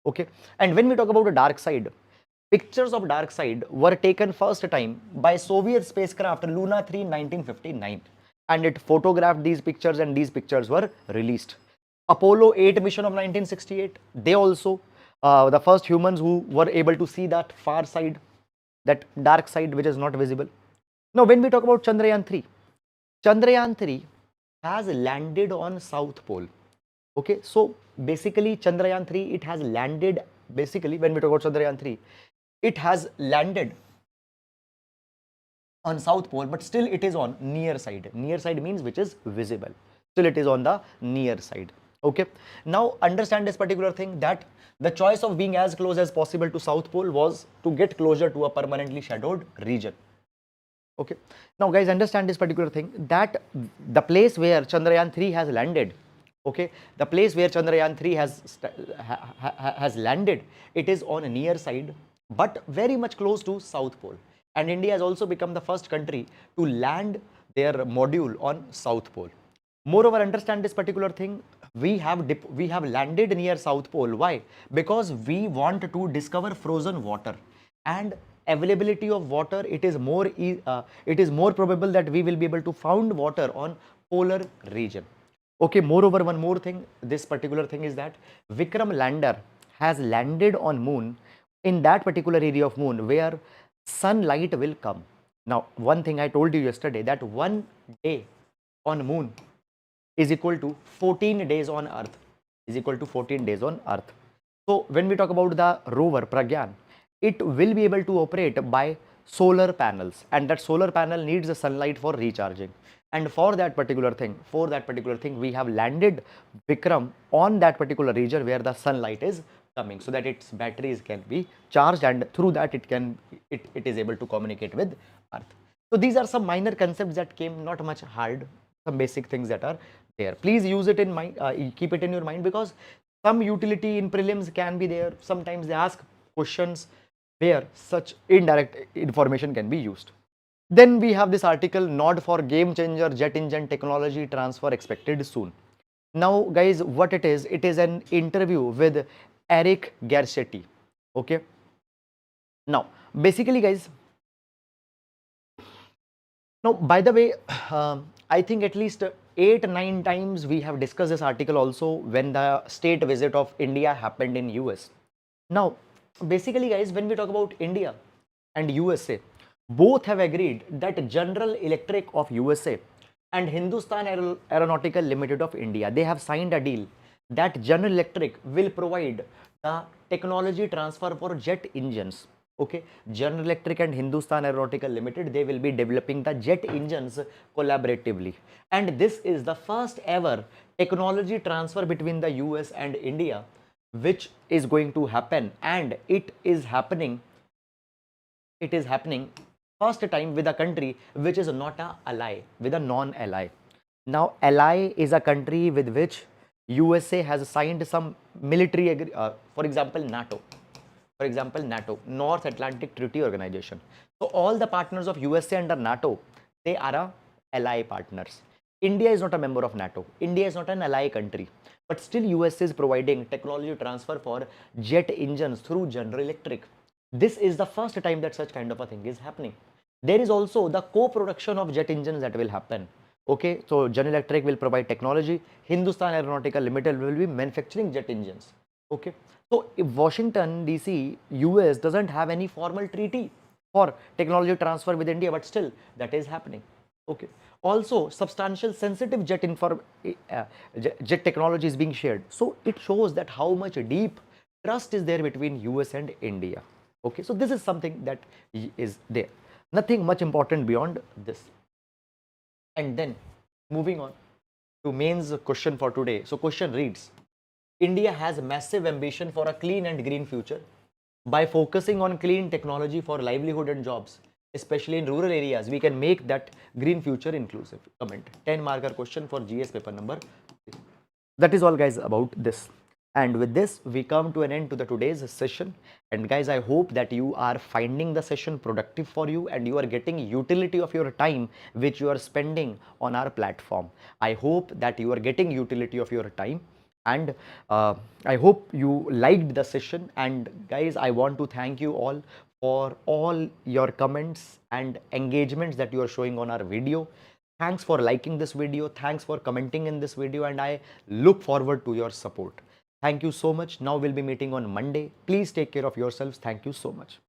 [SPEAKER 1] Okay. And when we talk about a dark side, pictures of dark side were taken first time by Soviet spacecraft Luna 3 in 1959, and it photographed these pictures, and these pictures were released. Apollo 8 mission of 1968, they also the first humans who were able to see that far side, that dark side which is not visible. Now when we talk about Chandrayaan 3 has landed on South Pole. Okay, so basically Chandrayaan 3, it has landed, basically when we talk about Chandrayaan 3, it has landed on South Pole, but still it is on near side. Near side means which is visible. Still it is on the near side. Okay. Now understand this particular thing, that the choice of being as close as possible to South Pole was to get closer to a permanently shadowed region. Okay. Now guys, understand this particular thing, that the place where Chandrayaan 3 has landed, okay, the place where Chandrayaan 3 has landed, it is on a near side, but very much close to South Pole. And India has also become the first country to land their module on South Pole. Moreover, understand this particular thing, we have landed near South Pole. Why? Because we want to discover frozen water, and availability of water, it is more probable that we will be able to find water on polar region. Okay, moreover, one more thing, this particular thing is that Vikram lander has landed on moon, in that particular area of moon where sunlight will come. Now, one thing I told you yesterday, that 1 day on moon is equal to 14 days on earth, So when we talk about the rover Pragyan, it will be able to operate by solar panels, and that solar panel needs the sunlight for recharging. And for that particular thing, we have landed Vikram on that particular region where the sunlight is coming, so that its batteries can be charged, and through that it is able to communicate with earth. So these are some minor concepts that came, not much hard, some basic things that are there. Please use it in mind, keep it in your mind, because some utility in prelims can be there. Sometimes they ask questions where such indirect information can be used. Then we have this article, nod for game changer jet engine technology transfer expected soon. Now guys, what it is an interview with Eric Garcetti. Okay. Now basically guys, now by the way, I think at least 8-9 times we have discussed this article also when the state visit of India happened in US. Now basically guys, when we talk about India and USA, both have agreed that General Electric of USA and Hindustan Aeronautical Limited of India, they have signed a deal that General Electric will provide the technology transfer for jet engines. Okay, General Electric and Hindustan Aeronautical Limited, they will be developing the jet engines collaboratively, and this is the first ever technology transfer between the US and India which is going to happen, and it is happening first time with a country which is not a ally, with a non-ally. Now ally is a country with which USA has signed some military for example NATO, North Atlantic Treaty Organization. So all the partners of USA under NATO, they are a ally partners. India is not a member of NATO, India is not an ally country, but still USA is providing technology transfer for jet engines through General Electric. This is the first time that such kind of a thing is happening. There is also the co-production of jet engines that will happen. Okay, so General Electric will provide technology, Hindustan Aeronautical Limited will be manufacturing jet engines. Okay, so if Washington DC, US doesn't have any formal treaty for technology transfer with India, but still that is happening. Okay, also substantial sensitive jet technology is being shared. So it shows that how much deep trust is there between US and India. Okay, so this is something that is there. Nothing much important beyond this. And then moving on to mains question for today. So question reads, India has massive ambition for a clean and green future. By focusing on clean technology for livelihood and jobs, especially in rural areas, we can make that green future inclusive? Comment. 10 marker question for GS paper number 3. That is all, guys, about this. And with this, we come to an end to the today's session. And guys, I hope that you are finding the session productive for you and you are getting utility of your time which you are spending on our platform. I hope that you are getting utility of your time, and I hope you liked the session. And guys, I want to thank you all for all your comments and engagements that you are showing on our video. Thanks for liking this video, thanks for commenting in this video, and I look forward to your support. Thank you so much. Now we'll be meeting on Monday. Please take care of yourselves. Thank you so much.